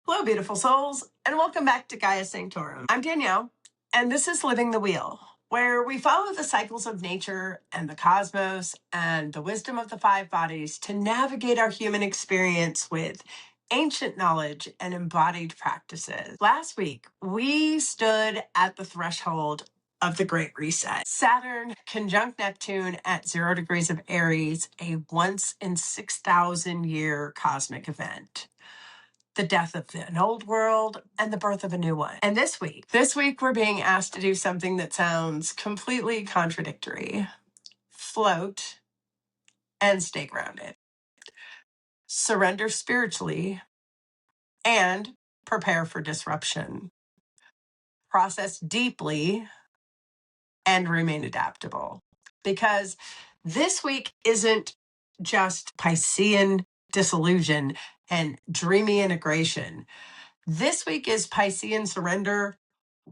Hello, beautiful souls, and welcome back to Gaia Sanctorum. I'm Danielle, and this is Living the Wheel, where we follow the cycles of nature and the cosmos and the wisdom of the five bodies to navigate our human experience with ancient knowledge and embodied practices. Last week, we stood at the threshold of the Great Reset. Saturn conjunct Neptune at 0 degrees of Aries, a once in 6,000 year cosmic event. The death of an old world and the birth of a new one. And this week we're being asked to do something that sounds completely contradictory. Float and stay grounded. Surrender spiritually and prepare for disruption. Process deeply and remain adaptable. Because this week isn't just Piscean dissolution and dreamy integration. This week is Piscean surrender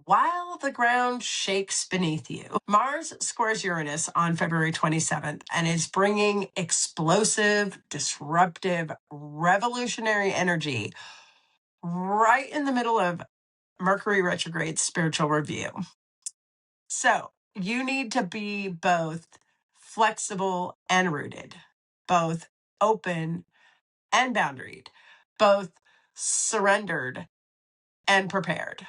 while the ground shakes beneath you. Mars squares Uranus on February 27th and is bringing explosive, disruptive, revolutionary energy right in the middle of Mercury retrograde spiritual review. So you need to be both flexible and rooted, both open and boundaried, both surrendered and prepared.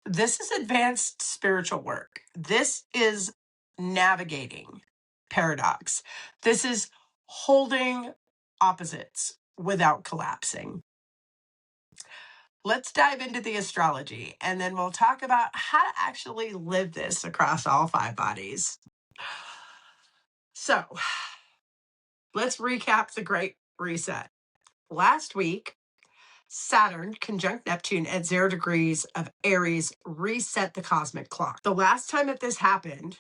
This is advanced spiritual work. This is navigating paradox. This is holding opposites without collapsing. Let's dive into the astrology, and then we'll talk about how to actually live this across all five bodies. So let's recap the Great Reset. Last week, Saturn conjunct Neptune at 0 degrees of Aries reset the cosmic clock. The last time that this happened,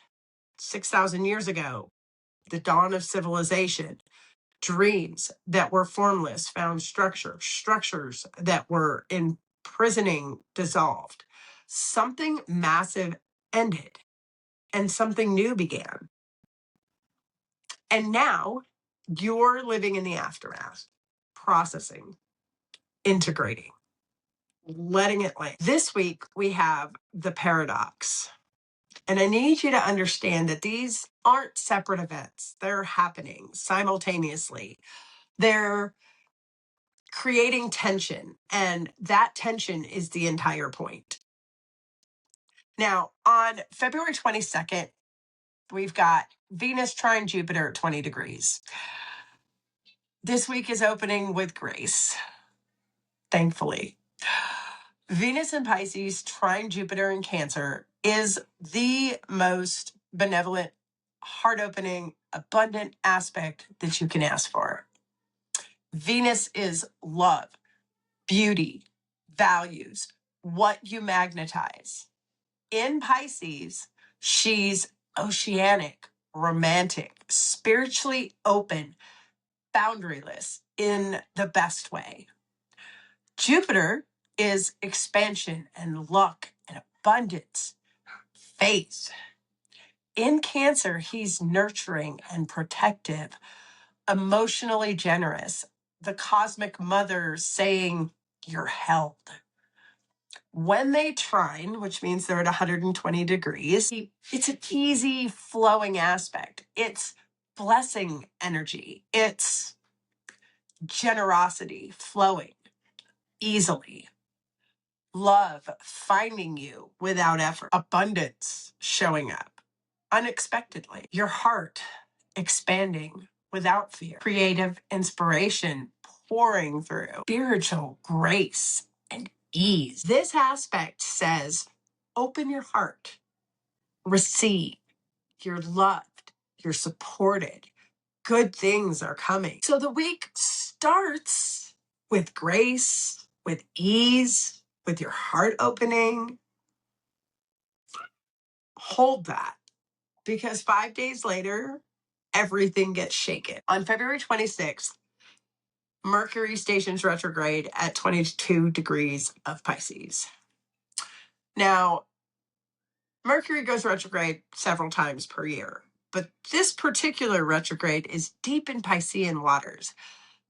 6,000 years ago, the dawn of civilization, dreams that were formless found structures that were imprisoning dissolved. Something massive ended and something new began. And now you're living in the aftermath, processing, integrating, letting it lay. This week, we have the paradox. And I need you to understand that these aren't separate events. They're happening simultaneously. They're creating tension, and that tension is the entire point. Now, on February 22nd, we've got Venus trine Jupiter at 20 degrees. This week is opening with grace, thankfully. Venus in Pisces trine Jupiter in Cancer is the most benevolent, heart-opening, abundant aspect that you can ask for. Venus is love, beauty, values, what you magnetize. In Pisces, she's oceanic, romantic, spiritually open, boundaryless in the best way. Jupiter is expansion and luck and abundance, faith. In Cancer, he's nurturing and protective, emotionally generous, the cosmic mother saying, you're held. When they trine, which means they're at 120 degrees, it's an easy flowing aspect. It's blessing energy. It's generosity flowing easily. Love finding you without effort. Abundance showing up unexpectedly. Your heart expanding without fear. Creative inspiration pouring through. Spiritual grace and ease. This aspect says, open your heart, receive, you're loved, you're supported, good things are coming. So the week starts with grace, with ease, with your heart opening. Hold that, because 5 days later, everything gets shaken. On February 26th, Mercury stations retrograde at 22 degrees of Pisces. Now, Mercury goes retrograde several times per year. but this particular retrograde is deep in Piscean waters.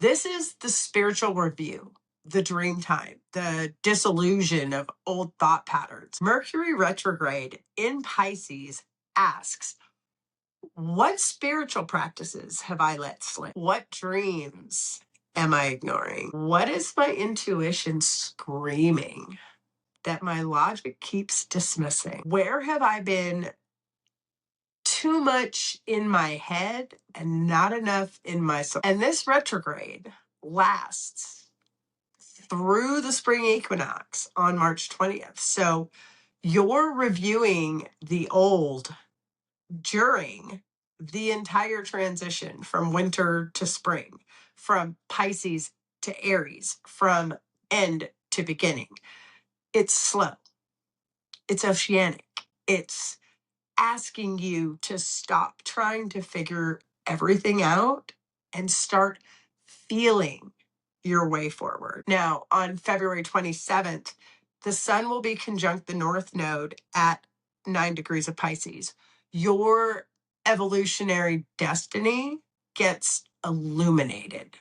This is the spiritual review, the dream time, the dissolution of old thought patterns. Mercury retrograde in Pisces asks, what spiritual practices have I let slip? What dreams am I ignoring? What is my intuition screaming that my logic keeps dismissing? Where have I been too much in my head and not enough in my soul? And this retrograde lasts through the spring equinox on March 20th. So you're reviewing the old during the entire transition from winter to spring, from Pisces to Aries, from end to beginning. It's slow. It's oceanic. It's asking you to stop trying to figure everything out and start feeling your way forward. Now, on February 27th, the sun will be conjunct the North Node at 9 degrees of Pisces. Your evolutionary destiny gets illuminated.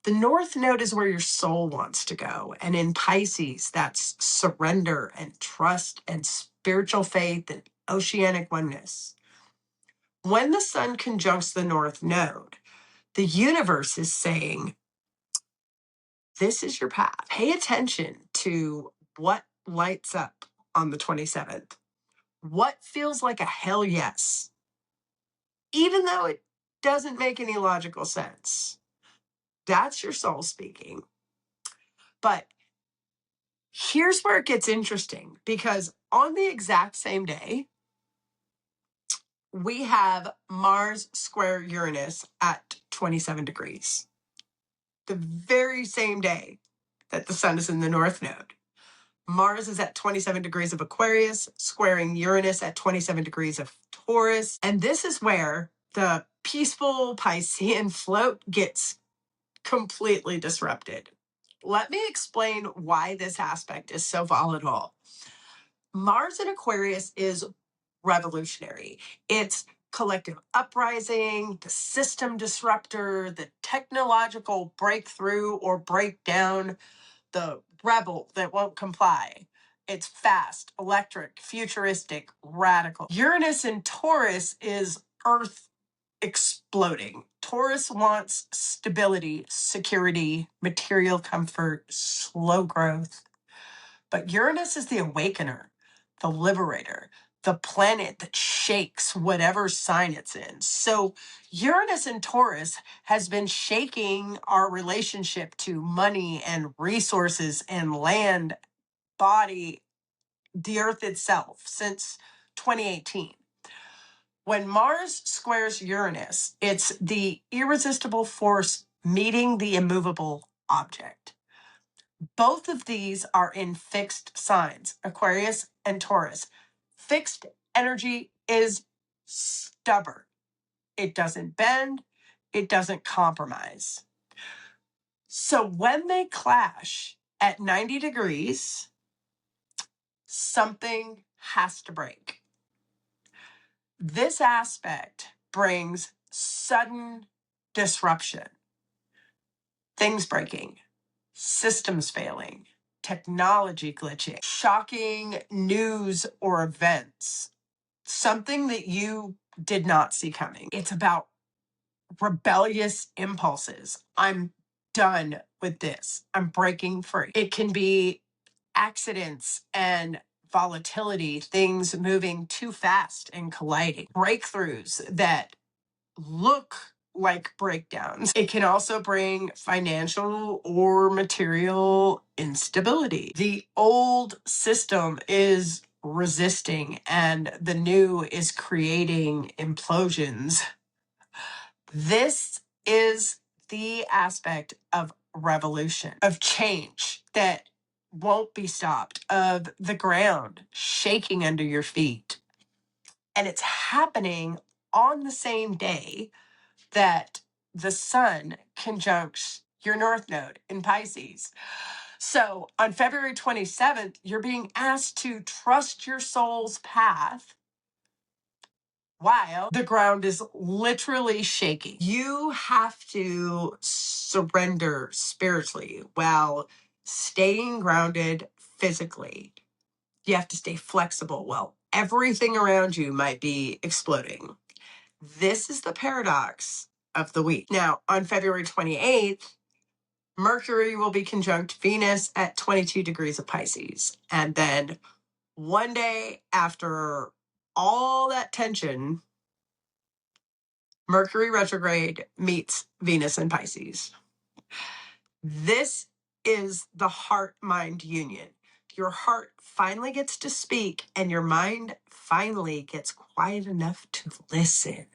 The North Node is where your soul wants to go. And in Pisces, that's surrender and trust and spiritual faith and oceanic oneness. When the sun conjuncts the North Node, the universe is saying, this is your path. Pay attention to what lights up on the 27th. What feels like a hell yes, even though it doesn't make any logical sense. That's your soul speaking. But here's where it gets interesting, because on the exact same day, we have Mars square Uranus at 27 degrees. The very same day that the sun is in the North Node. Mars is at 27 degrees of Aquarius, squaring Uranus at 27 degrees of Taurus. And this is where the peaceful Piscean float gets completely disrupted. Let me explain why this aspect is so volatile. Mars in Aquarius is revolutionary. It's collective uprising, the system disruptor, the technological breakthrough or breakdown, the rebel that won't comply. It's fast, electric, futuristic, radical. Uranus in Taurus is Earth exploding. Taurus wants stability, security, material comfort, slow growth. But Uranus is the awakener, the liberator, the planet that shakes whatever sign it's in. So Uranus in Taurus has been shaking our relationship to money and resources and land, body, the earth itself since 2018. When Mars squares Uranus, it's the irresistible force meeting the immovable object. Both of these are in fixed signs, Aquarius and Taurus. Fixed energy is stubborn. It doesn't bend. It doesn't compromise. So when they clash at 90 degrees, something has to break. This aspect brings sudden disruption, things breaking, systems failing, technology glitching, shocking news or events, something that you did not see coming. It's about rebellious impulses. I'm done with this. I'm breaking free. It can be accidents and volatility, things moving too fast and colliding, breakthroughs that look like breakdowns. It can also bring financial or material instability. The old system is resisting and the new is creating implosions. This is the aspect of revolution, of change that won't be stopped, of the ground shaking under your feet. And it's happening on the same day that the sun conjuncts your North Node in Pisces. So on February 27th, you're being asked to trust your soul's path, while the ground is literally shaking. You have to surrender spiritually while staying grounded physically. You have to stay flexible while everything around you might be exploding. This is the paradox of the week. Now, on February 28th, Mercury will be conjunct Venus at 22 degrees of Pisces. And then one day after all that tension, Mercury retrograde meets Venus in Pisces. This is the heart-mind union. Your heart finally gets to speak and your mind finally gets quiet enough to listen.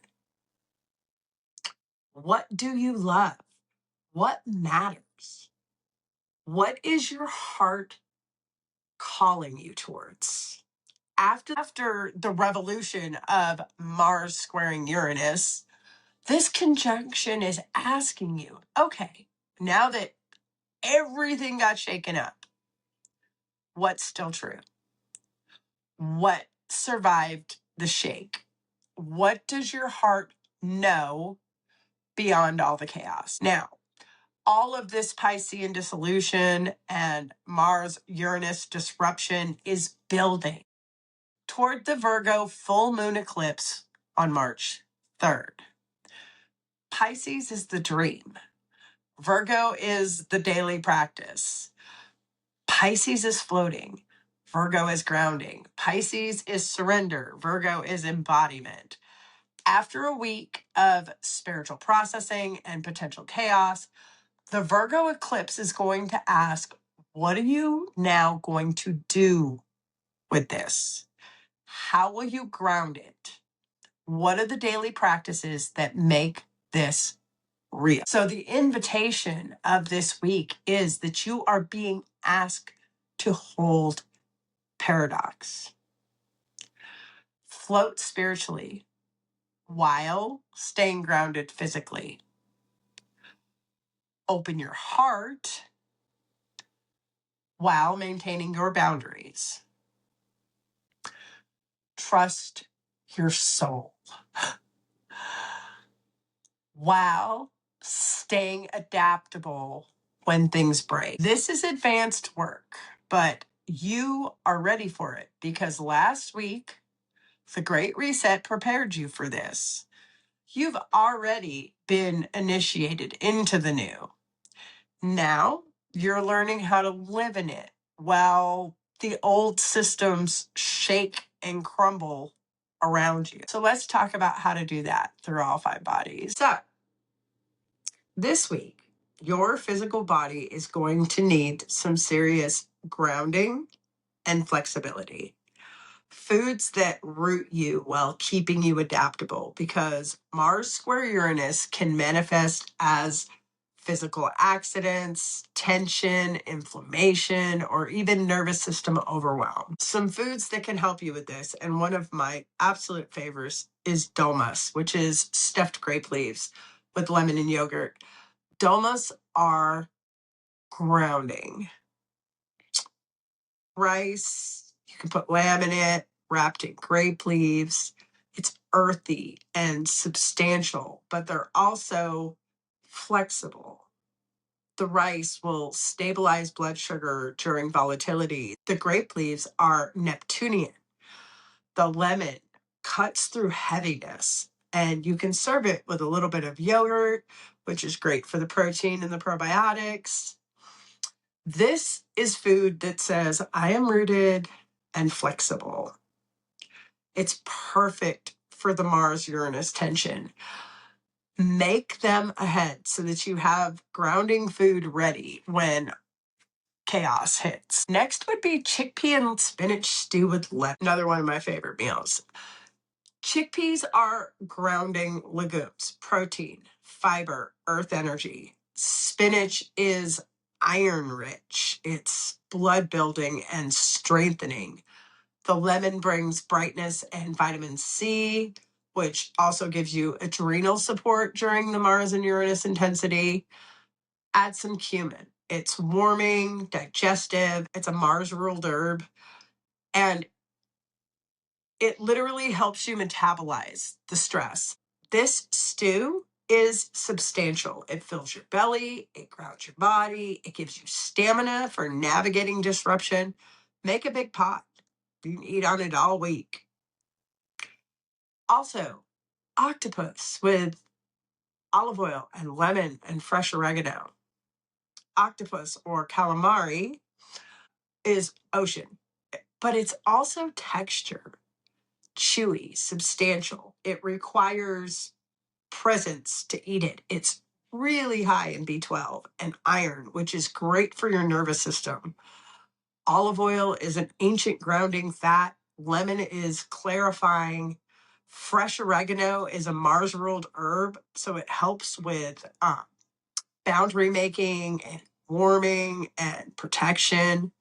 What do you love? What matters? What is your heart calling you towards? After the revolution of Mars squaring Uranus, this conjunction is asking you, okay, now that everything got shaken up, what's still true? What survived the shake? What does your heart know beyond all the chaos? Now, all of this Piscean dissolution and Mars Uranus disruption is building toward the Virgo full moon eclipse on March 3rd. Pisces is the dream. Virgo is the daily practice. Pisces is floating. Virgo is grounding. Pisces is surrender. Virgo is embodiment. After a week of spiritual processing and potential chaos, the Virgo eclipse is going to ask, what are you now going to do with this? How will you ground it? What are the daily practices that make this real? So the invitation of this week is that you are being asked to hold paradox, float spiritually while staying grounded physically, open your heart while maintaining your boundaries, trust your soul while staying adaptable when things break. This is advanced work, but you are ready for it because last week, the Great Reset prepared you for this. You've already been initiated into the new. Now you're learning how to live in it while the old systems shake and crumble around you. So let's talk about how to do that through all five bodies. So this week, your physical body is going to need some serious grounding and flexibility. Foods that root you while keeping you adaptable, because Mars square Uranus can manifest as physical accidents, tension, inflammation, or even nervous system overwhelm. Some foods that can help you with this, and one of my absolute favorites is domas, which is stuffed grape leaves with lemon and yogurt. Domas are grounding. Rice, you can put lamb in it, wrapped in grape leaves. It's earthy and substantial, but they're also flexible. The rice will stabilize blood sugar during volatility. The grape leaves are Neptunian. The lemon cuts through heaviness, and you can serve it with a little bit of yogurt, which is great for the protein and the probiotics. This is food that says, I am rooted and flexible. It's perfect for the Mars-Uranus tension. Make them ahead so that you have grounding food ready when chaos hits. Next would be chickpea and spinach stew with lemon. Another one of my favorite meals. Chickpeas are grounding legumes, protein, fiber, earth energy. Spinach is iron rich. It's blood building and strengthening. The lemon brings brightness and vitamin C, which also gives you adrenal support during the Mars and Uranus intensity. Add some cumin. It's warming, digestive. It's a Mars ruled herb. And It literally helps you metabolize the stress. This stew is substantial. It fills your belly, it grounds your body, it gives you stamina for navigating disruption. Make a big pot. You can eat on it all week. Also, octopus with olive oil and lemon and fresh oregano. Octopus or calamari is ocean, but it's also texture, chewy, substantial. It requires presence to eat it. It's really high in B12 and iron, which is great for your nervous system. Olive oil is an ancient grounding fat. Lemon is clarifying. Fresh oregano is a Mars ruled herb, so it helps with boundary making and warming and protection.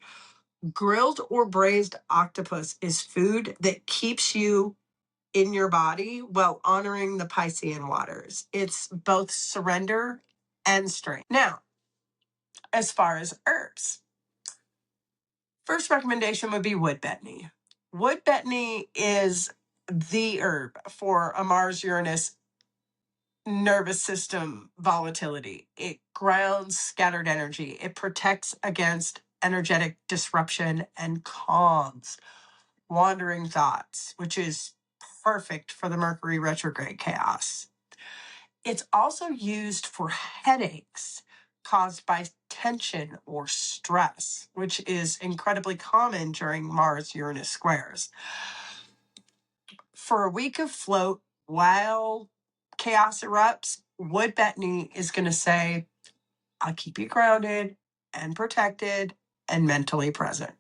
Grilled or braised octopus is food that keeps you in your body while honoring the Piscean waters. It's both surrender and strength. Now, as far as herbs, first recommendation would be wood betony. Wood betony is the herb for a Mars Uranus nervous system volatility. It grounds scattered energy. It protects against energetic disruption and calms wandering thoughts, which is perfect for the Mercury retrograde chaos. It's also used for headaches caused by tension or stress, which is incredibly common during Mars-Uranus squares. For a week of float while chaos erupts, wood betony is going to say, I'll keep you grounded and protected and mentally present.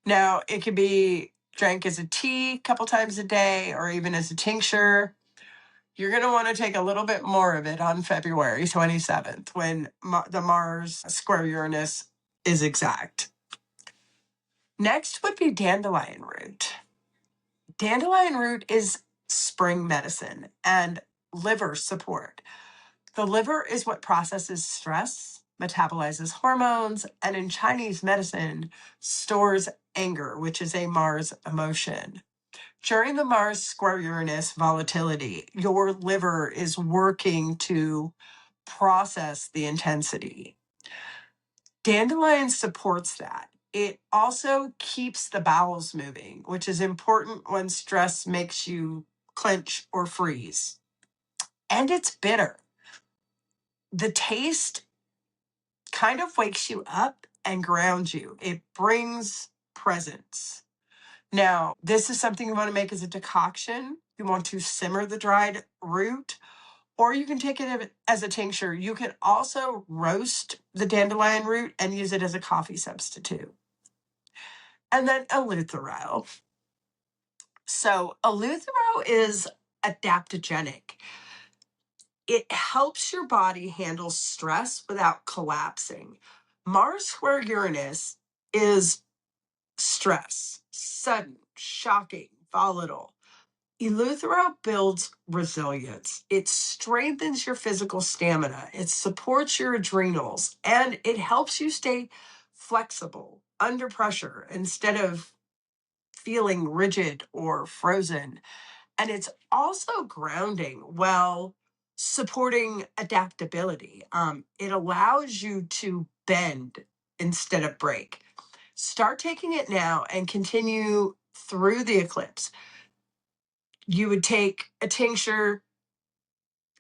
Now, it could be drank as a tea a couple times a day or even as a tincture. You're going to want to take a little bit more of it on February 27th when the Mars square Uranus is exact. Next would be dandelion root. Dandelion root is spring medicine and liver support. The liver is what processes stress, metabolizes hormones, and in Chinese medicine, stores anger, which is a Mars emotion. During the Mars square Uranus volatility, your liver is working to process the intensity. Dandelion supports that. It also keeps the bowels moving, which is important when stress makes you clench or freeze. And it's bitter. The taste kind of wakes you up and grounds you. It brings presence. Now, this is something you want to make as a decoction. You want to simmer the dried root, or you can take it as a tincture. You can also roast the dandelion root and use it as a coffee substitute. And then eleuthero. So eleuthero is adaptogenic. It helps your body handle stress without collapsing. Mars square Uranus is stress, sudden, shocking, volatile. Eleuthero builds resilience. It strengthens your physical stamina. It supports your adrenals, and it helps you stay flexible under pressure instead of feeling rigid or frozen. And it's also grounding while supporting adaptability. It allows you to bend instead of break. Start taking it now and continue through the eclipse. You would take a tincture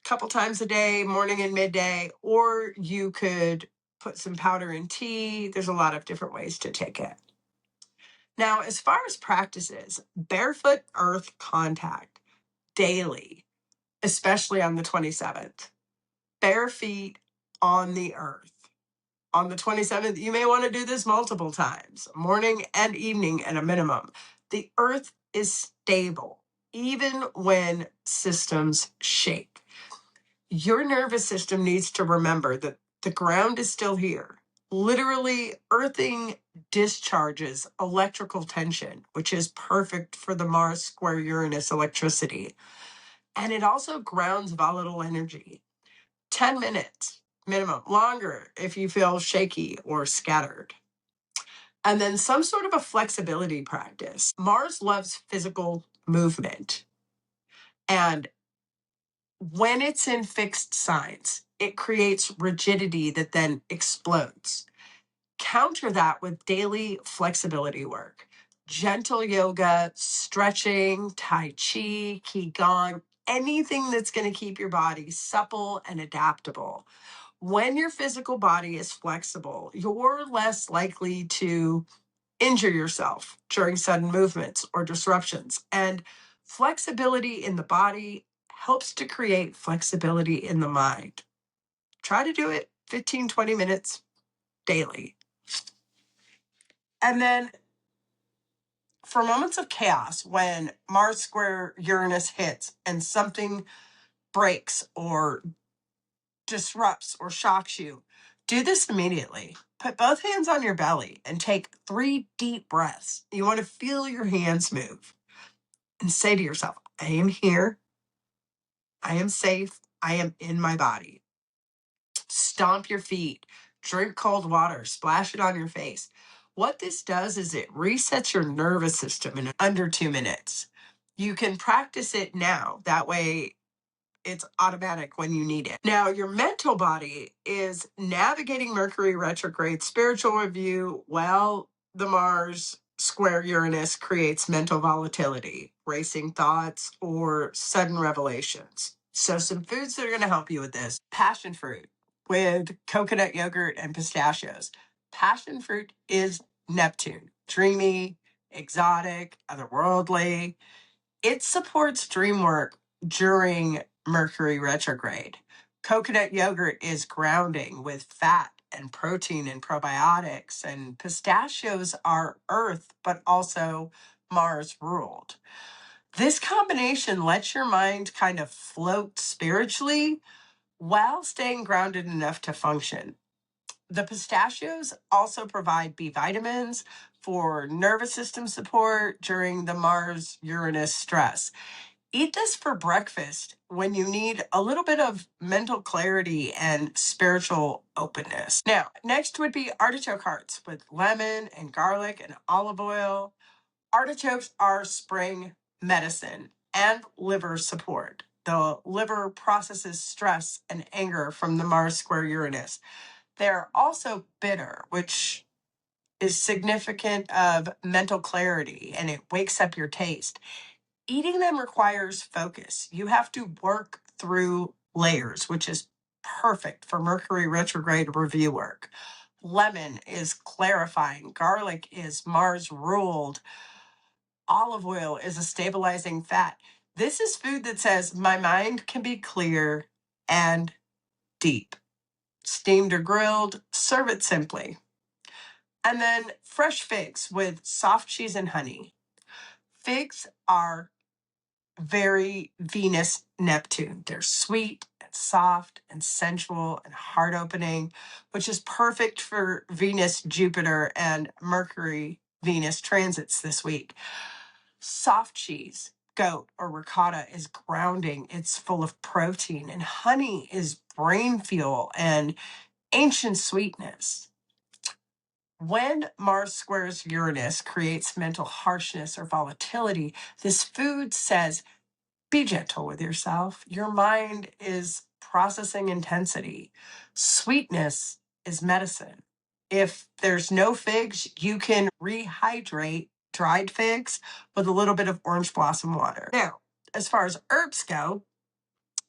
a couple times a day, morning and midday, or you could put some powder in tea. There's a lot of different ways to take it. Now, as far as practices, barefoot earth contact daily, especially on the 27th. Bare feet on the earth. On the 27th, you may want to do this multiple times, morning and evening at a minimum. The earth is stable, even when systems shake. Your nervous system needs to remember that the ground is still here. Literally, earthing discharges electrical tension, which is perfect for the Mars square Uranus electricity. And it also grounds volatile energy. 10 minutes minimum, longer if you feel shaky or scattered. And then some sort of a flexibility practice. Mars loves physical movement. And when it's in fixed signs, it creates rigidity that then explodes. Counter that with daily flexibility work, gentle yoga, stretching, tai chi, qigong, anything that's going to keep your body supple and adaptable. When your physical body is flexible, you're less likely to injure yourself during sudden movements or disruptions. And flexibility in the body helps to create flexibility in the mind. Try to do it 15, 20 minutes daily. And then for moments of chaos, when Mars square Uranus hits and something breaks or disrupts or shocks you, do this immediately. Put both hands on your belly and take 3 deep breaths. You want to feel your hands move and say to yourself, I am here. I am safe. I am in my body. Stomp your feet, drink cold water, splash it on your face. What this does is it resets your nervous system in under 2 minutes. You can practice it now. That way it's automatic when you need it. Now, your mental body is navigating Mercury retrograde spiritual review. Well, the Mars square Uranus creates mental volatility, racing thoughts, or sudden revelations. So some foods that are going to help you with this: passion fruit with coconut yogurt and pistachios. Passion fruit is Neptune, dreamy, exotic, otherworldly. It supports dream work during Mercury retrograde. Coconut yogurt is grounding with fat and protein and probiotics, and pistachios are earth, but also Mars ruled. This combination lets your mind kind of float spiritually while staying grounded enough to function. The pistachios also provide B vitamins for nervous system support during the Mars Uranus stress. Eat this for breakfast when you need a little bit of mental clarity and spiritual openness. Now, next would be artichoke hearts with lemon and garlic and olive oil. Artichokes are spring medicine and liver support. The liver processes stress and anger from the Mars square Uranus. They're also bitter, which is significant of mental clarity, and it wakes up your taste. Eating them requires focus. You have to work through layers, which is perfect for Mercury retrograde review work. Lemon is clarifying. Garlic is Mars ruled. Olive oil is a stabilizing fat. This is food that says my mind can be clear and deep. Steamed or grilled, serve it simply. And then fresh figs with soft cheese and honey. Figs are very Venus Neptune. They're sweet and soft and sensual and heart opening, which is perfect for Venus, Jupiter, and Mercury Venus transits this week. Soft cheese, goat or ricotta, is grounding. It's full of protein, and honey is brain fuel and ancient sweetness. When Mars squares Uranus creates mental harshness or volatility, this food says, be gentle with yourself. Your mind is processing intensity. Sweetness is medicine. If there's no figs, you can rehydrate dried figs with a little bit of orange blossom water. Now, as far as herbs go,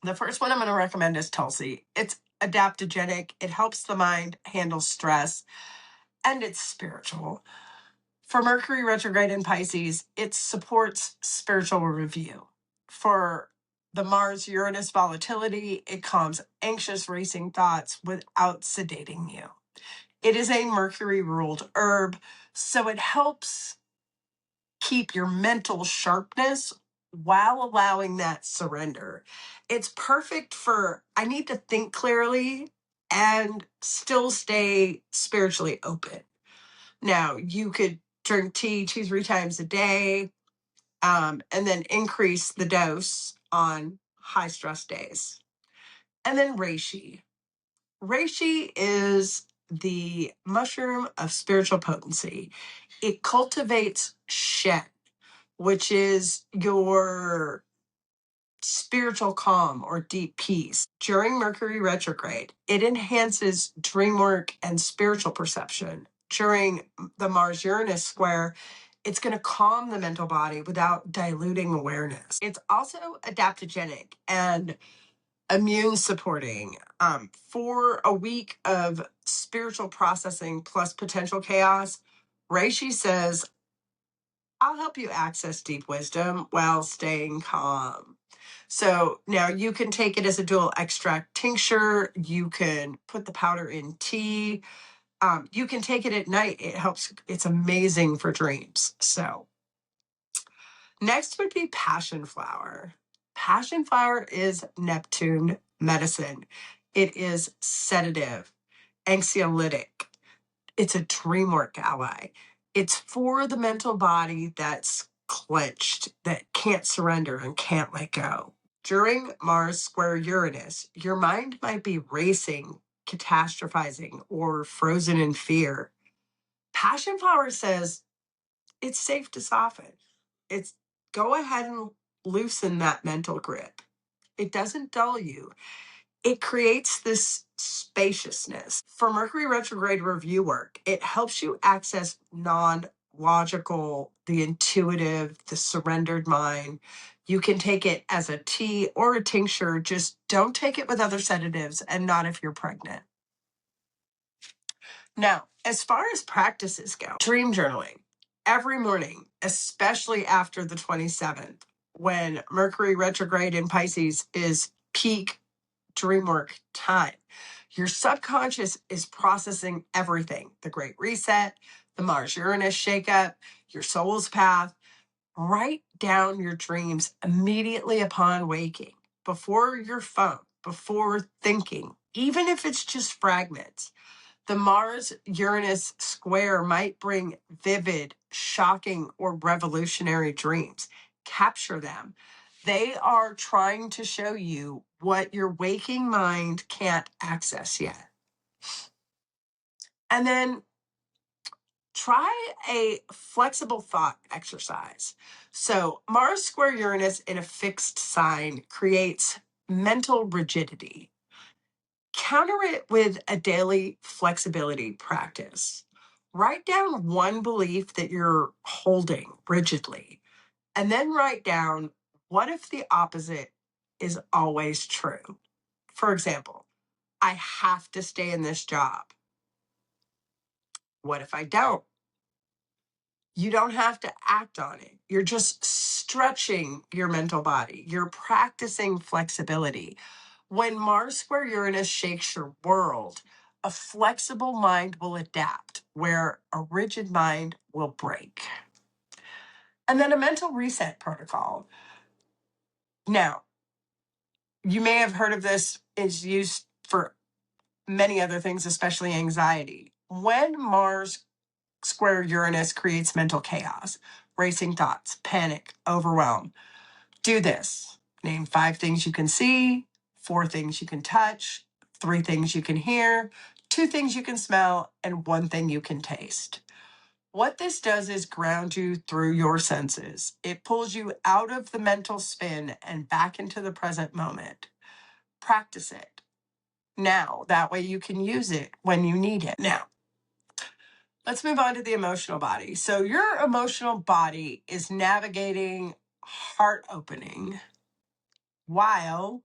the first one I'm going to recommend is Tulsi. It's adaptogenic. It helps the mind handle stress, and it's spiritual. For Mercury retrograde in Pisces, it supports spiritual review. For the Mars Uranus volatility, it calms anxious racing thoughts without sedating you. It is a Mercury ruled herb, so it helps keep your mental sharpness while allowing that surrender. It's perfect for, I need to think clearly and still stay spiritually open. Now, you could drink tea 2-3 times a day, and then increase the dose on high stress days. And then reishi. Reishi is the mushroom of spiritual potency. It cultivates Shen, which is your spiritual calm or deep peace. During Mercury retrograde, it enhances dream work and spiritual perception. During the Mars-Uranus square, it's going to calm the mental body without diluting awareness. It's also adaptogenic and immune supporting. For a week of spiritual processing plus potential chaos, Reishi says, I'll help you access deep wisdom while staying calm. So now you can take it as a dual extract tincture. You can put the powder in tea. You can take it at night. It helps. It's amazing for dreams. So next would be passion flower. Passion flower is Neptune medicine. It is sedative, anxiolytic. It's a dream work ally. It's for the mental body that's clenched, that can't surrender and can't let go. During Mars square Uranus, your mind might be racing, catastrophizing, or frozen in fear. Passion flower says it's safe to soften. It's go ahead and loosen that mental grip. It doesn't dull you. It creates this spaciousness. For Mercury retrograde review work, it helps you access non-logical, the intuitive, the surrendered mind. You can take it as a tea or a tincture. Just don't take it with other sedatives and not if you're pregnant. Now, as far as practices go, dream journaling every morning, especially after the 27th, when Mercury retrograde in Pisces is peak dream work time. Your subconscious is processing everything, the Great Reset, the Mars-Uranus shakeup, your soul's path. Write down your dreams immediately upon waking, before your phone, before thinking, even if it's just fragments. The Mars-Uranus square might bring vivid, shocking, or revolutionary dreams. Capture them. They are trying to show you what your waking mind can't access yet. And then try a flexible thought exercise. So Mars square Uranus in a fixed sign creates mental rigidity. Counter it with a daily flexibility practice. Write down one belief that you're holding rigidly, and then write down what if the opposite is always true. For example, I have to stay in this job. What if I don't? You don't have to act on it. You're just stretching your mental body. You're practicing flexibility. When Mars square Uranus shakes your world, a flexible mind will adapt, where a rigid mind will break. And then a mental reset protocol. Now, you may have heard of this, is used for many other things, especially anxiety. When Mars square Uranus creates mental chaos, racing thoughts, panic, overwhelm, do this. Name 5 things you can see, 4 things you can touch, 3 things you can hear, 2 things you can smell, and 1 thing you can taste. What this does is ground you through your senses. It pulls you out of the mental spin and back into the present moment. Practice it now. That way you can use it when you need it. Now, let's move on to the emotional body. So your emotional body is navigating heart opening while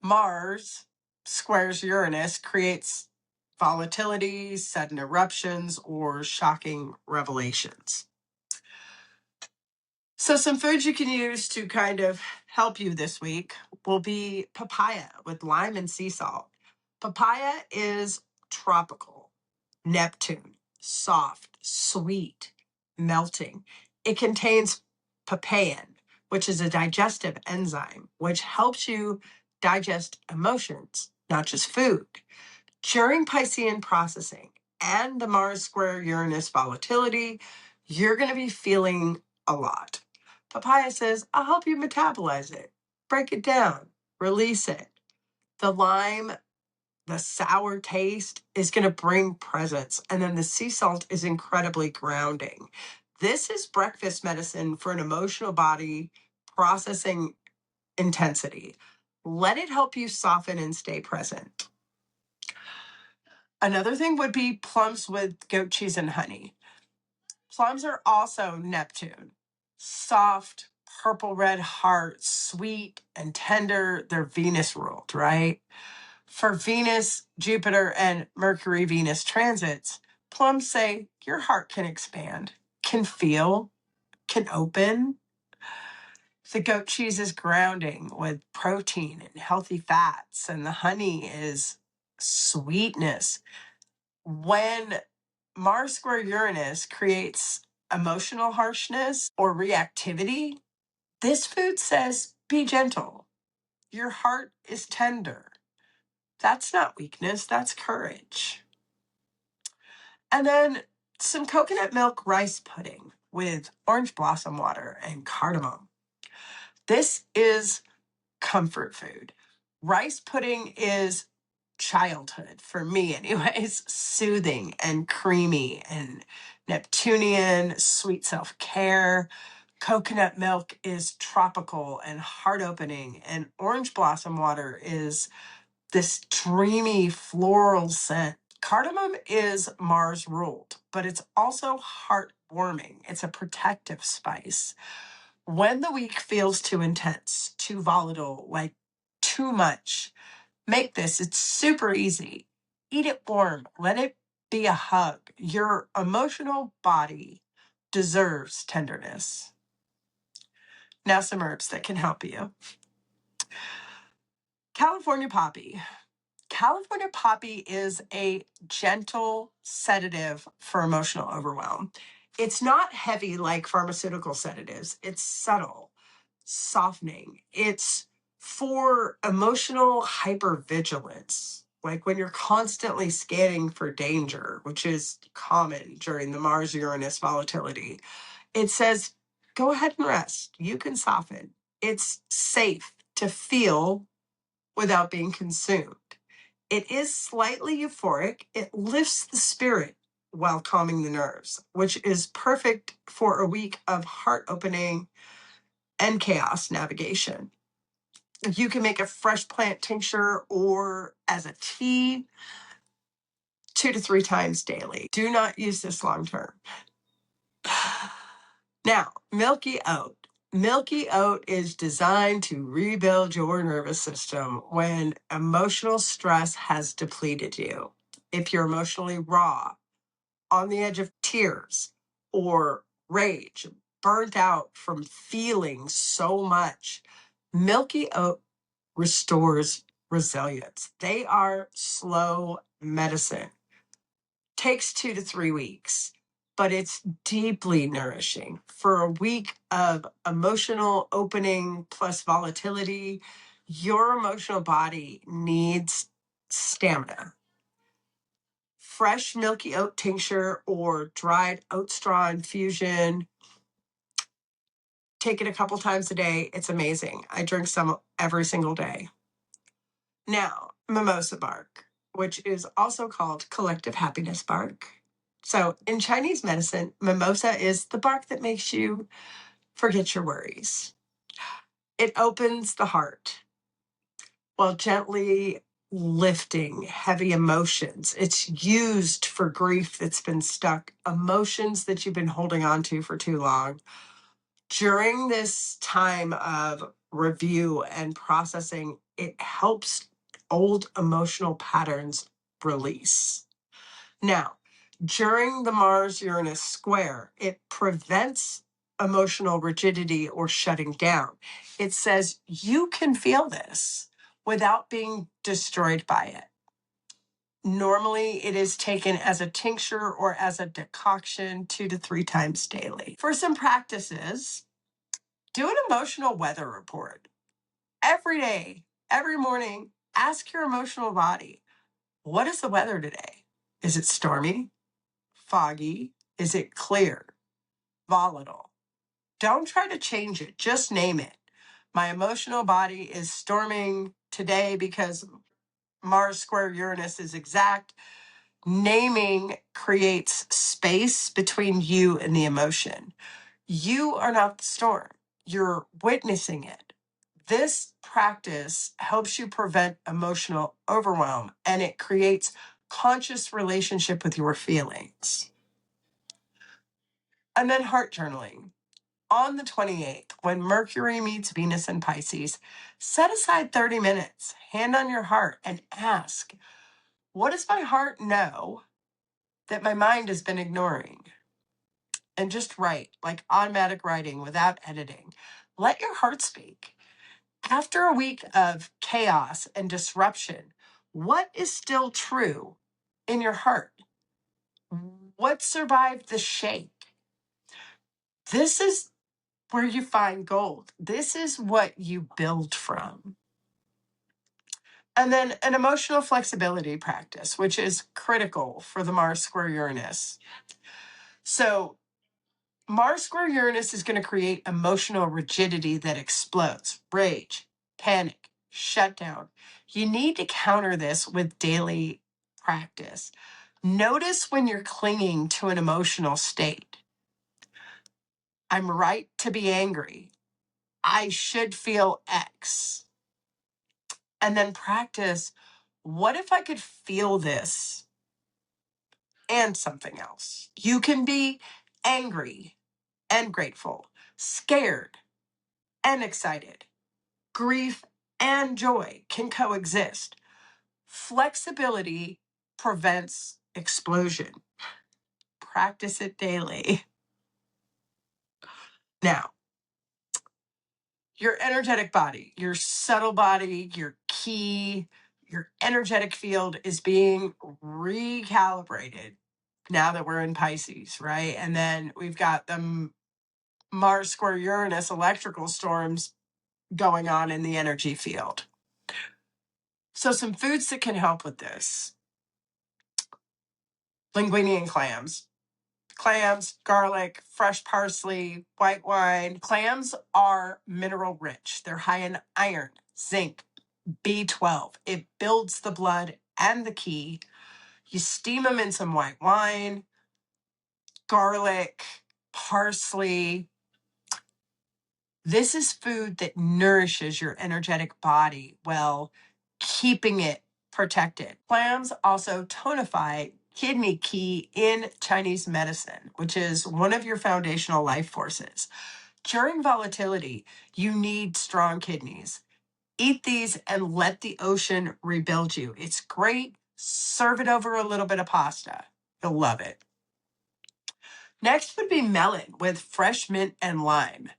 Mars squares Uranus creates volatility, sudden eruptions, or shocking revelations. So some foods you can use to kind of help you this week will be papaya with lime and sea salt. Papaya is tropical. Neptune, soft, sweet, melting. It contains papain, which is a digestive enzyme, which helps you digest emotions, not just food. During Piscean processing and the Mars square Uranus volatility, you're going to be feeling a lot. Papaya says, I'll help you metabolize it, break it down, release it. The lime The sour taste is going to bring presence. And then the sea salt is incredibly grounding. This is breakfast medicine for an emotional body processing intensity. Let it help you soften and stay present. Another thing would be plums with goat cheese and honey. Plums are also Neptune. Soft, purple red heart, sweet and tender. They're Venus ruled, right? For Venus, Jupiter, and Mercury Venus transits, plums say your heart can expand, can feel, can open. The goat cheese is grounding with protein and healthy fats, and the honey is sweetness. When Mars square Uranus creates emotional harshness or reactivity, this food says, be gentle. Your heart is tender. That's not weakness, that's courage. And then some coconut milk rice pudding with orange blossom water and cardamom. This is comfort food. Rice pudding is childhood, for me anyways, soothing and creamy and Neptunian, sweet self-care. Coconut milk is tropical and heart-opening, and orange blossom water is this dreamy floral scent. Cardamom is Mars ruled, but it's also heartwarming. It's a protective spice. When the week feels too intense, too volatile, like too much, make this. It's super easy. Eat it warm. Let it be a hug. Your emotional body deserves tenderness. Now, some herbs that can help you. California poppy. California poppy is a gentle sedative for emotional overwhelm. It's not heavy like pharmaceutical sedatives. It's subtle, softening. It's for emotional hypervigilance, like when you're constantly scanning for danger, which is common during the Mars Uranus volatility. It says, go ahead and rest. You can soften. It's safe to feel without being consumed. It is slightly euphoric. It lifts the spirit while calming the nerves, which is perfect for a week of heart opening and chaos navigation. You can make a fresh plant tincture or as a tea 2 to 3 times daily. Do not use this long term. Now, milky oat. Milky oat is designed to rebuild your nervous system when emotional stress has depleted you. If you're emotionally raw, on the edge of tears, or rage, burnt out from feeling so much, milky oat restores resilience. They are slow medicine. Takes 2 to 3 weeks, but it's deeply nourishing. For a week of emotional opening plus volatility, your emotional body needs stamina. Fresh milky oat tincture or dried oat straw infusion. Take it a couple times a day. It's amazing. I drink some every single day. Now, mimosa bark, which is also called collective happiness bark. So in Chinese medicine, mimosa is the bark that makes you forget your worries. It opens the heart while gently lifting heavy emotions. It's used for grief that's been stuck, emotions that you've been holding on to for too long. During this time of review and processing, it helps old emotional patterns release. Now, during the Mars Uranus square, it prevents emotional rigidity or shutting down. It says you can feel this without being destroyed by it. Normally, it is taken as a tincture or as a decoction 2 to 3 times daily. For some practices, do an emotional weather report every day, every morning. Ask your emotional body, what is the weather today? Is it stormy? Foggy? Is it clear? Volatile? Don't try to change it. Just name it. My emotional body is storming today because Mars square Uranus is exact. Naming creates space between you and the emotion. You are not the storm. You're witnessing it. This practice helps you prevent emotional overwhelm, and it creates conscious relationship with your feelings. And then heart journaling. On the 28th, when Mercury meets Venus in Pisces, set aside 30 minutes, hand on your heart, and ask, what does my heart know that my mind has been ignoring? And just write, like automatic writing without editing. Let your heart speak. After a week of chaos and disruption, what is still true in your heart? What survived the shake? This is where you find gold. This is what you build from. And then an emotional flexibility practice, which is critical for the Mars square Uranus. So Mars square Uranus is going to create emotional rigidity that explodes, rage, panic, shutdown. You need to counter this with daily practice. Notice when you're clinging to an emotional state. I'm right to be angry. I should feel X. And then practice, what if I could feel this and something else? You can be angry and grateful, scared and excited. Grief and joy can coexist. Flexibility prevents explosion. Practice it daily. Now, your energetic body, your subtle body, your key, your energetic field is being recalibrated now that we're in Pisces, right? And then we've got the Mars square Uranus electrical storms going on in the energy field. So some foods that can help with this: linguine and clams. Clams, garlic, fresh parsley, white wine. Clams are mineral rich. They're high in iron, zinc, B12. It builds the blood and the key. You steam them in some white wine, garlic, parsley. This is food that nourishes your energetic body while keeping it protected. Clams also tonify kidney key in Chinese medicine, which is one of your foundational life forces. During volatility, you need strong kidneys. Eat these and let the ocean rebuild you. It's great. Serve it over a little bit of pasta. You'll love it. Next would be melon with fresh mint and lime.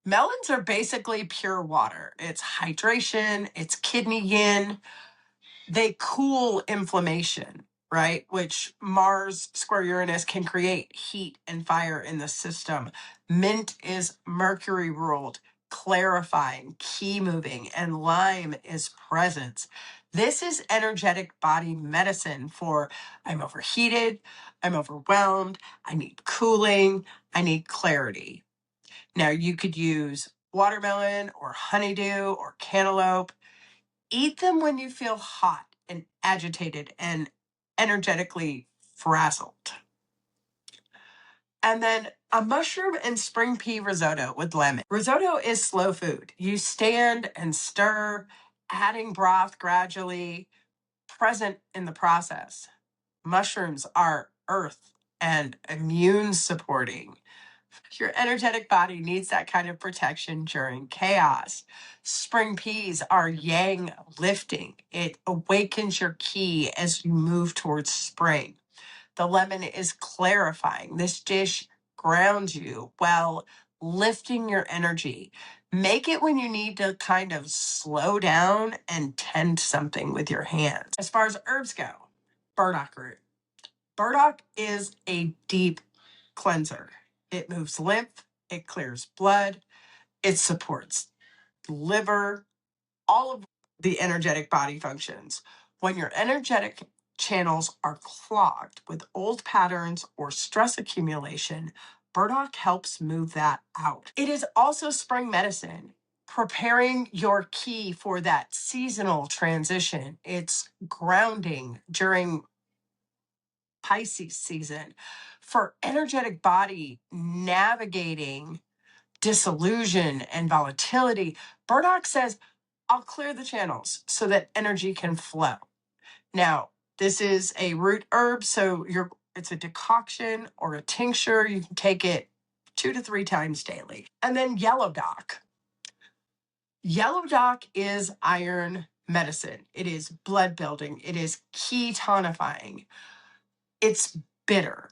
Melons are basically pure water. It's hydration, it's kidney yin. They cool inflammation, right? Which Mars square Uranus can create heat and fire in the system. Mint is Mercury ruled, clarifying, key moving, and lime is presence. This is energetic body medicine for I'm overheated, I'm overwhelmed, I need cooling, I need clarity. Now, you could use watermelon or honeydew or cantaloupe. Eat them when you feel hot and agitated and energetically frazzled. And then a mushroom and spring pea risotto with lemon. Risotto is slow food. You stand and stir, adding broth gradually, present in the process. Mushrooms are earth and immune supporting. Your energetic body needs that kind of protection during chaos. Spring peas are yang lifting. It awakens your key as you move towards spring. The lemon is clarifying. This dish grounds you while lifting your energy. Make it when you need to kind of slow down and tend something with your hands. As far as herbs go, burdock root. Burdock is a deep cleanser. It moves lymph, it clears blood, it supports liver, all of the energetic body functions. When your energetic channels are clogged with old patterns or stress accumulation, burdock helps move that out. It is also spring medicine, preparing your key for that seasonal transition. It's grounding during Pisces season for energetic body navigating dissolution and volatility. Burdock says, I'll clear the channels so that energy can flow. Now, this is a root herb, so it's a decoction or a tincture. You can take it 2 to 3 times daily. And then yellow dock. Yellow dock is iron medicine. It is blood building. It is key tonifying. It's bitter.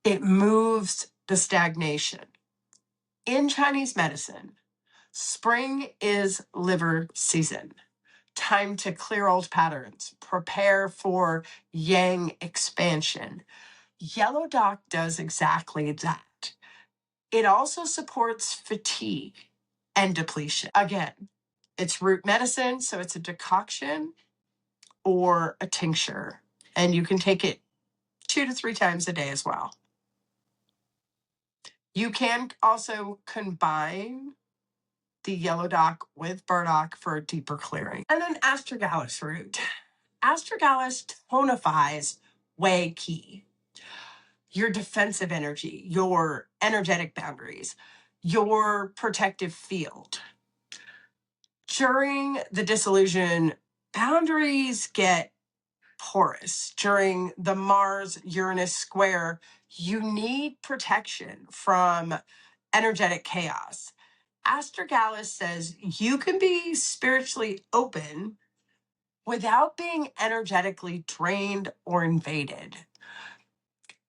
It moves the stagnation. In Chinese medicine, spring is liver season. Time to clear old patterns, prepare for yang expansion. Yellow dock does exactly that. It also supports fatigue and depletion. Again, it's root medicine, so it's a decoction or a tincture, and you can take it 2 to 3 times a day as well. You can also combine the yellow dock with burdock for a deeper clearing. And then astragalus root. Astragalus tonifies Wei Qi, your defensive energy, your energetic boundaries, your protective field. During the dissolution, boundaries get porous. During the Mars-Uranus square, you need protection from energetic chaos. Astragalus says you can be spiritually open without being energetically drained or invaded.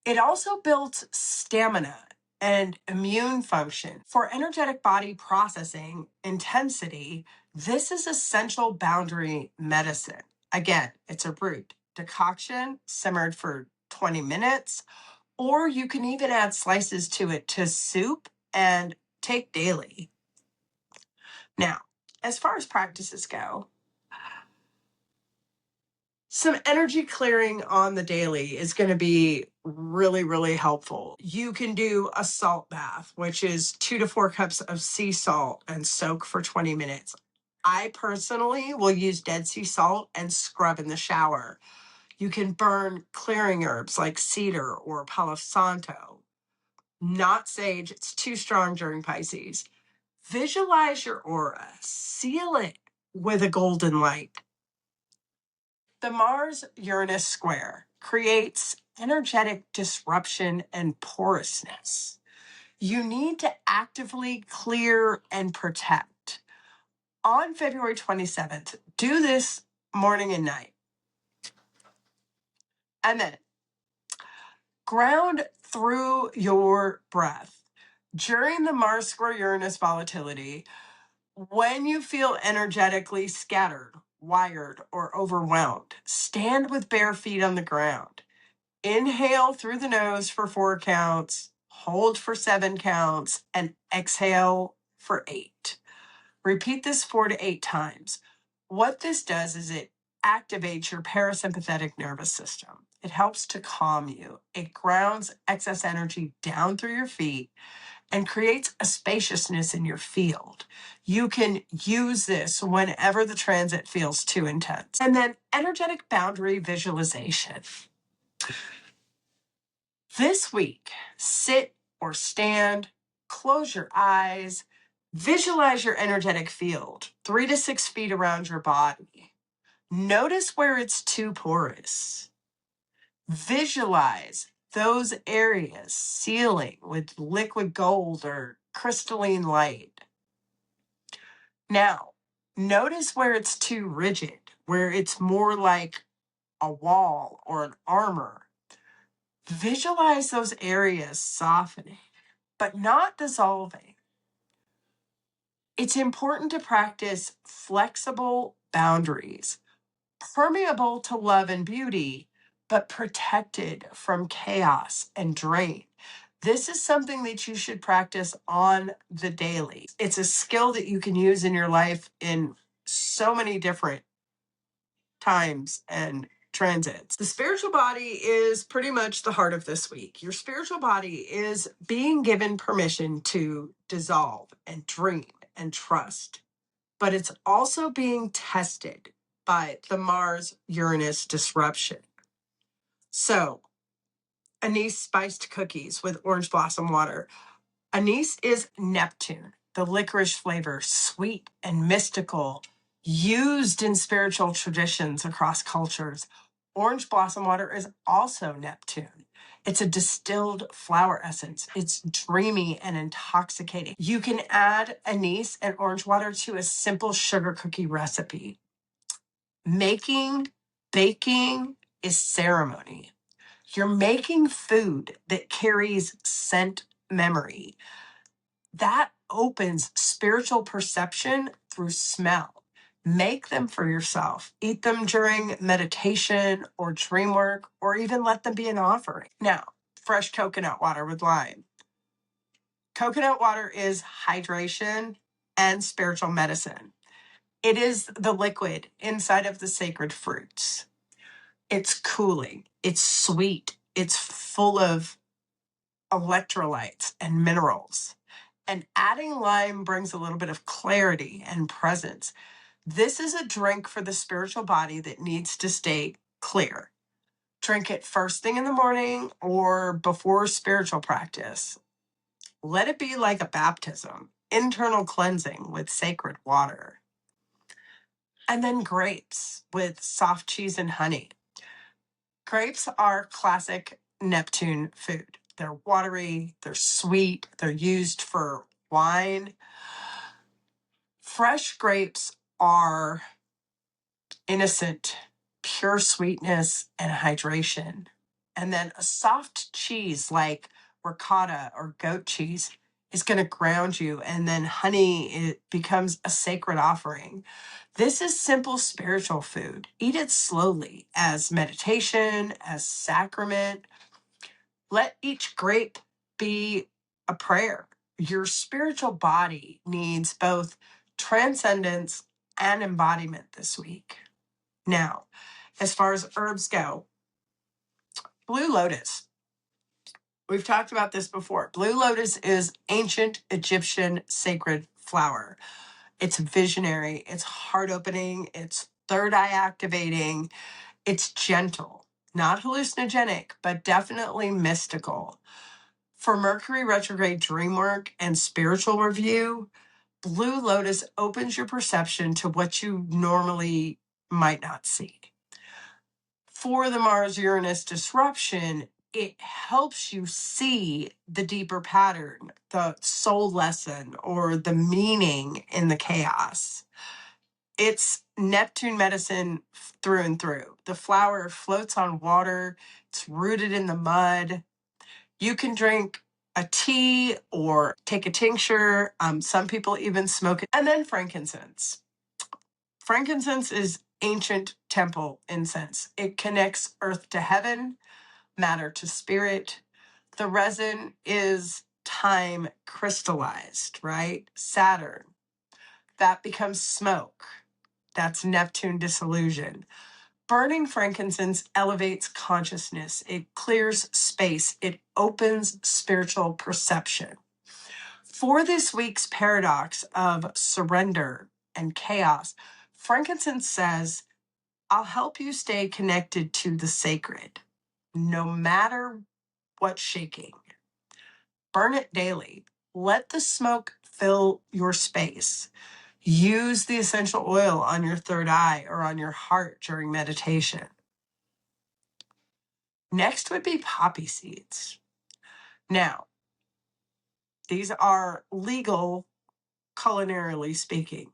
It also builds stamina and immune function. For energetic body processing intensity, this is essential boundary medicine. Again, it's a root decoction simmered for 20 minutes, or you can even add slices to it to soup and take daily. Now, as far as practices go, some energy clearing on the daily is going to be really, really helpful. You can do a salt bath, which is 2 to 4 cups of sea salt and soak for 20 minutes. I personally will use Dead Sea salt and scrub in the shower. You can burn clearing herbs like cedar or Palo Santo. Not sage, it's too strong during Pisces. Visualize your aura, seal it with a golden light. The Mars-Uranus square creates energetic disruption and porousness. You need to actively clear and protect. On February 27th, do this morning and night. And then ground through your breath. During the Mars square Uranus volatility, when you feel energetically scattered, wired, or overwhelmed, stand with bare feet on the ground. Inhale through the nose for 4 counts, hold for 7 counts, and exhale for 8. Repeat this 4 to 8 times. What this does is it activates your parasympathetic nervous system. It helps to calm you. It grounds excess energy down through your feet and creates a spaciousness in your field. You can use this whenever the transit feels too intense. And then energetic boundary visualization. This week, sit or stand, close your eyes, visualize your energetic field, 3 to 6 feet around your body. Notice where it's too porous. Visualize those areas sealing with liquid gold or crystalline light. Now, notice where it's too rigid, where it's more like a wall or an armor. Visualize those areas softening, but not dissolving. It's important to practice flexible boundaries, permeable to love and beauty, but protected from chaos and drain. This is something that you should practice on the daily. It's a skill that you can use in your life in so many different times and transits. The spiritual body is pretty much the heart of this week. Your spiritual body is being given permission to dissolve and dream and trust. But it's also being tested by the Mars-Uranus disruption. So, anise spiced cookies with orange blossom water. Anise is Neptune, the licorice flavor, sweet and mystical, used in spiritual traditions across cultures. Orange blossom water is also Neptune. It's a distilled flower essence. It's dreamy and intoxicating. You can add anise and orange water to a simple sugar cookie recipe. Baking is ceremony. You're making food that carries scent memory. That opens spiritual perception through smell. Make them for yourself. Eat them during meditation or dream work, or even let them be an offering. Now, fresh coconut water with lime. Coconut water is hydration and spiritual medicine. It is the liquid inside of the sacred fruits. It's cooling. It's sweet. It's full of electrolytes and minerals. And adding lime brings a little bit of clarity and presence. This is a drink for the spiritual body that needs to stay clear. Drink it first thing in the morning or before spiritual practice. Let it be like a baptism, internal cleansing with sacred water. And then grapes with soft cheese and honey. Grapes are classic Neptune food. They're watery, they're sweet, they're used for wine. Fresh grapes are innocent, pure sweetness and hydration. And then a soft cheese like ricotta or goat cheese is going to ground you. And then honey, it becomes a sacred offering. This is simple spiritual food. Eat it slowly as meditation, as sacrament. Let each grape be a prayer. Your spiritual body needs both transcendence and embodiment this week. Now, as far as herbs go, blue lotus. We've talked about this before. Blue lotus is ancient Egyptian sacred flower. It's visionary, it's heart opening, it's third eye activating, it's gentle, not hallucinogenic, but definitely mystical. For Mercury retrograde dream work and spiritual review, blue lotus opens your perception to what you normally might not see. For the Mars-Uranus disruption, it helps you see the deeper pattern, the soul lesson, or the meaning in the chaos. It's Neptune medicine through and through. The flower floats on water. It's rooted in the mud. You can drink a tea or take a tincture. Some people even smoke it. And then frankincense. Frankincense is ancient temple incense. It connects earth to heaven, matter to spirit. The resin is time crystallized, right? Saturn. That becomes smoke. That's Neptune dissolution. Burning frankincense elevates consciousness. It clears space. It opens spiritual perception. For this week's paradox of surrender and chaos, frankincense says, I'll help you stay connected to the sacred, no matter what's shaking. Burn it daily. Let the smoke fill your space. Use the essential oil on your third eye or on your heart during meditation. Next would be poppy seeds. Now, these are legal, culinarily speaking.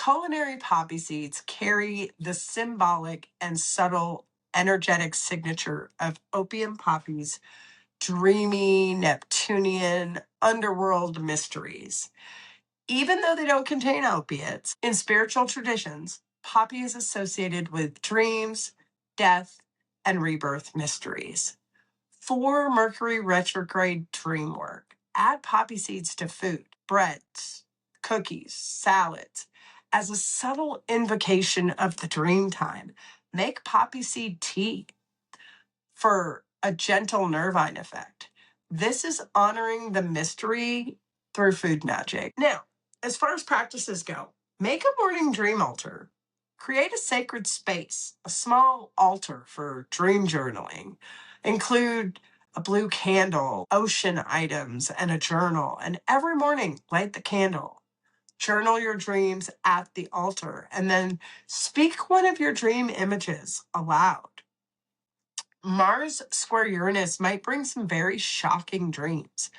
Culinary poppy seeds carry the symbolic and subtle energetic signature of opium poppies, dreamy, Neptunian, underworld mysteries. Even though they don't contain opiates, in spiritual traditions, poppy is associated with dreams, death, and rebirth mysteries. For Mercury retrograde dream work, add poppy seeds to food, breads, cookies, salads, as a subtle invocation of the dream time. Make poppy seed tea for a gentle nervine effect. This is honoring the mystery through food magic. Now, as far as practices go, make a morning dream altar. Create a sacred space, a small altar for dream journaling. Include a blue candle, ocean items, and a journal. And every morning, light the candle. Journal your dreams at the altar, and then speak one of your dream images aloud. Mars square Uranus might bring some very shocking dreams.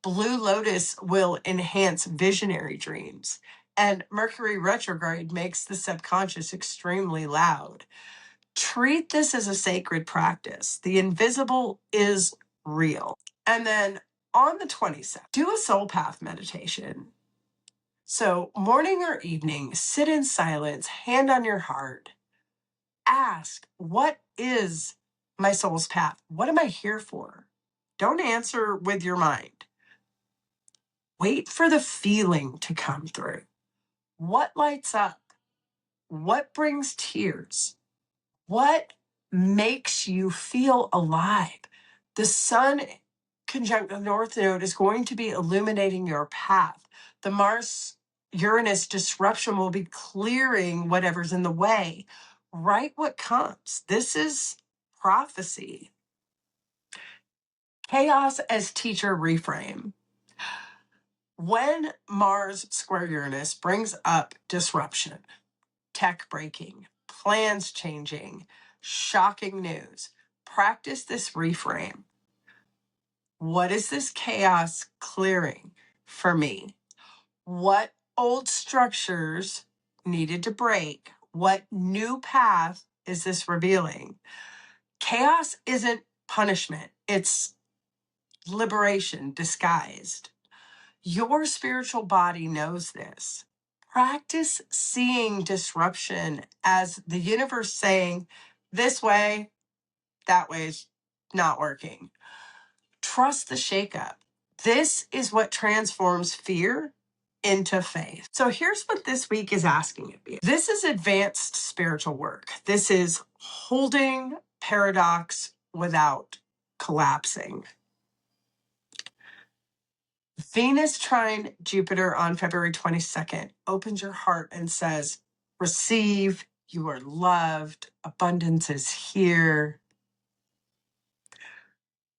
Blue Lotus will enhance visionary dreams. And Mercury retrograde makes the subconscious extremely loud. Treat this as a sacred practice. The invisible is real. And then on the 27th, do a soul path meditation. So, morning or evening, sit in silence, hand on your heart. Ask, what is my soul's path? What am I here for? Don't answer with your mind. Wait for the feeling to come through. What lights up? What brings tears? What makes you feel alive? The sun conjunct the North Node is going to be illuminating your path. The Mars Uranus disruption will be clearing whatever's in the way. Write what comes. This is prophecy. Chaos as teacher reframe. When Mars square Uranus brings up disruption, tech breaking, plans changing, shocking news, practice this reframe. What is this chaos clearing for me? What old structures needed to break? What new path is this revealing? Chaos isn't punishment, it's liberation disguised. Your spiritual body knows this. Practice seeing disruption as the universe saying, this way, that way's not working. Trust the shakeup. This is what transforms fear into faith. So here's what this week is asking of you. This is advanced spiritual work. This is holding paradox without collapsing. Venus trine Jupiter on February 22nd opens your heart and says, receive, you are loved, abundance is here.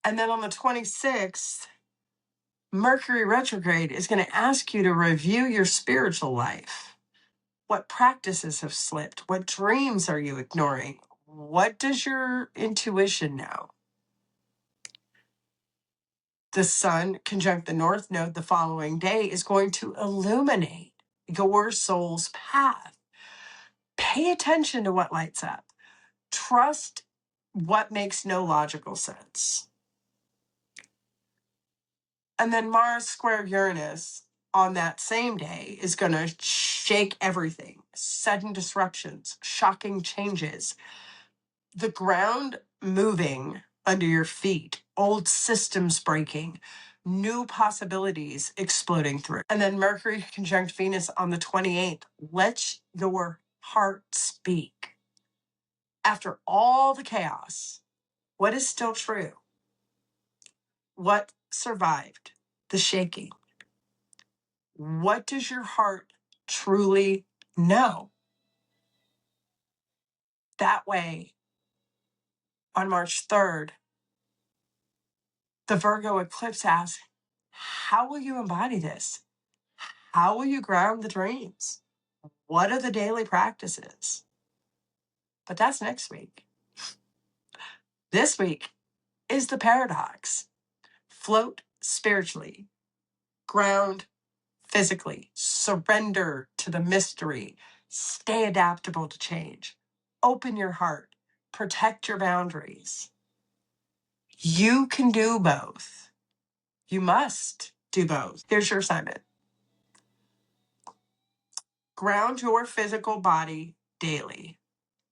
And then on the 26th, Mercury retrograde is going to ask you to review your spiritual life. What practices have slipped? What dreams are you ignoring? What does your intuition know? The sun conjunct the North Node the following day is going to illuminate your soul's path. Pay attention to what lights up. Trust what makes no logical sense. And then Mars square Uranus on that same day is going to shake everything. Sudden disruptions, shocking changes, the ground moving under your feet, old systems breaking, new possibilities exploding through. And then Mercury conjunct Venus on the 28th. Let your heart speak. After all the chaos, what is still true? What survived the shaking? What does your heart truly know? That way, on March 3rd, the Virgo eclipse asks, how will you embody this? How will you ground the dreams? What are the daily practices? But that's next week. This week is the paradox. Float spiritually, ground physically, surrender to the mystery, stay adaptable to change, open your heart, protect your boundaries. You can do both. You must do both. Here's your assignment. Ground your physical body daily.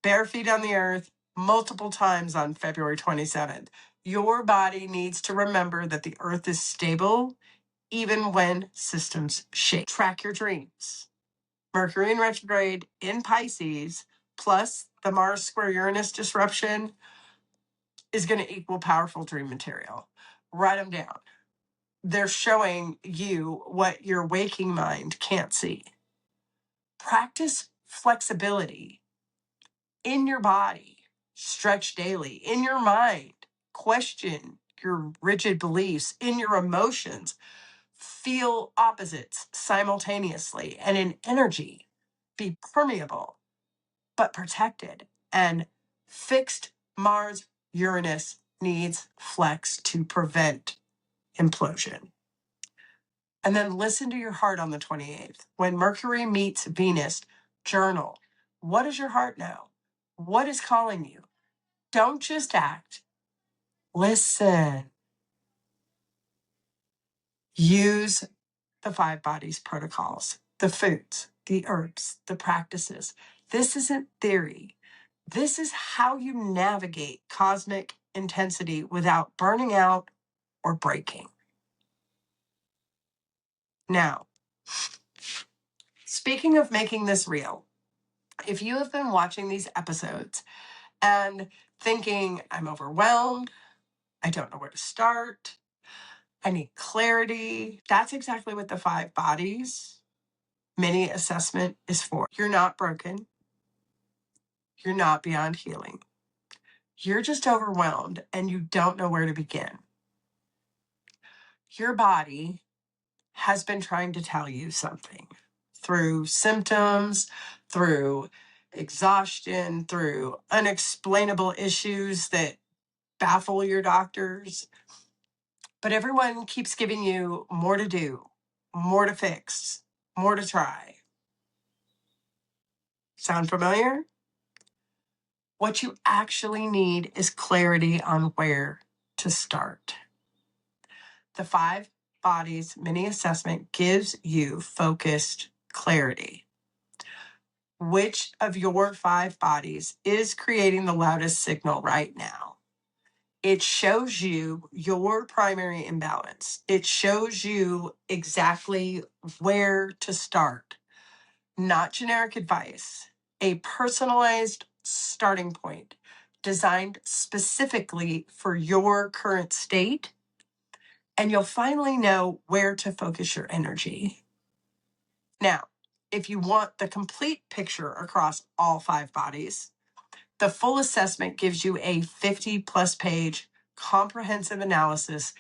Bare feet on the earth multiple times on February 27th. Your body needs to remember that the earth is stable even when systems shake. Track your dreams. Mercury in retrograde in Pisces plus the Mars square Uranus disruption is going to equal powerful dream material. Write them down. they're showing you what your waking mind can't see. Practice flexibility in your body, stretch daily, in your mind, question your rigid beliefs, in your emotions, feel opposites simultaneously, and in energy, be permeable but protected. And fixed Mars Uranus needs flex to prevent implosion. And then listen to your heart on the 28th. When Mercury meets Venus, journal. What does your heart know? What is calling you? Don't just act. Listen. Use the five bodies protocols, the foods, the herbs, the practices. This isn't theory. This is how you navigate cosmic intensity without burning out or breaking. Now, speaking of making this real, if you have been watching these episodes and thinking, I'm overwhelmed, I don't know where to start, I need clarity, that's exactly what the five bodies mini assessment is for. You're not broken. You're not beyond healing. You're just overwhelmed and you don't know where to begin. Your body has been trying to tell you something through symptoms, through exhaustion, through unexplainable issues that baffle your doctors. But everyone keeps giving you more to do, more to fix, more to try. Sound familiar? What you actually need is clarity on where to start. The five bodies mini assessment gives you focused clarity. Which of your five bodies is creating the loudest signal right now? It shows you your primary imbalance. It shows you exactly where to start. Not generic advice, a personalized starting point designed specifically for your current state. And you'll finally know where to focus your energy. Now, if you want the complete picture across all five bodies, the full assessment gives you a 50+ page comprehensive analysis,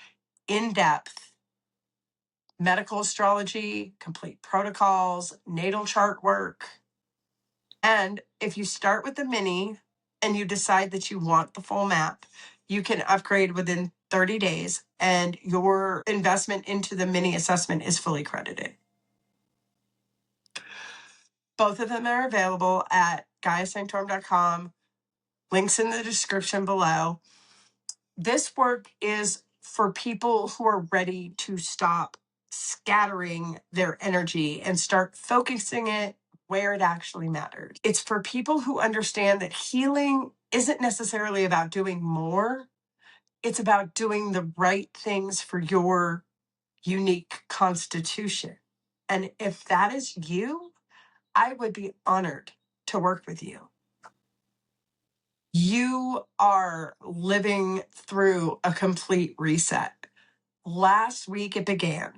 in-depth medical astrology, complete protocols, natal chart work. And if you start with the mini and you decide that you want the full map, you can upgrade within 30 days and your investment into the mini assessment is fully credited. Both of them are available at GaiaSanctorum.com. Links in the description below. This work is for people who are ready to stop scattering their energy and start focusing it where it actually matters. It's for people who understand that healing isn't necessarily about doing more. It's about doing the right things for your unique constitution. And if that is you, I would be honored to work with you. You are living through a complete reset. Last week it began.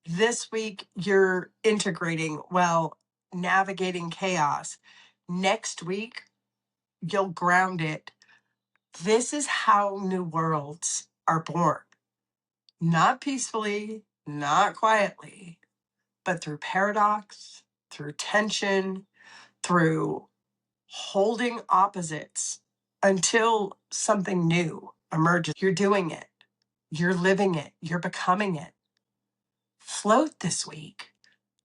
This week you're integrating, well, navigating chaos. Next week you'll ground it. This is how new worlds are born. Not peacefully, not quietly, but through paradox, through tension, through holding opposites until something new emerges. You're doing it. You're living it. You're becoming it. Float this week.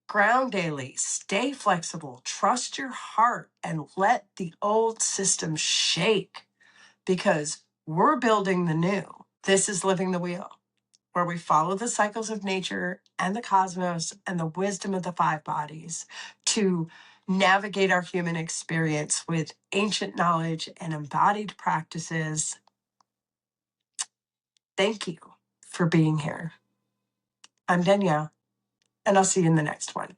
Ground daily. Stay flexible. Trust your heart and let the old system shake because we're building the new. This is Living the Wheel, where we follow the cycles of nature and the cosmos and the wisdom of the five bodies to navigate our human experience with ancient knowledge and embodied practices. Thank you for being here. I'm Danielle, and I'll see you in the next one.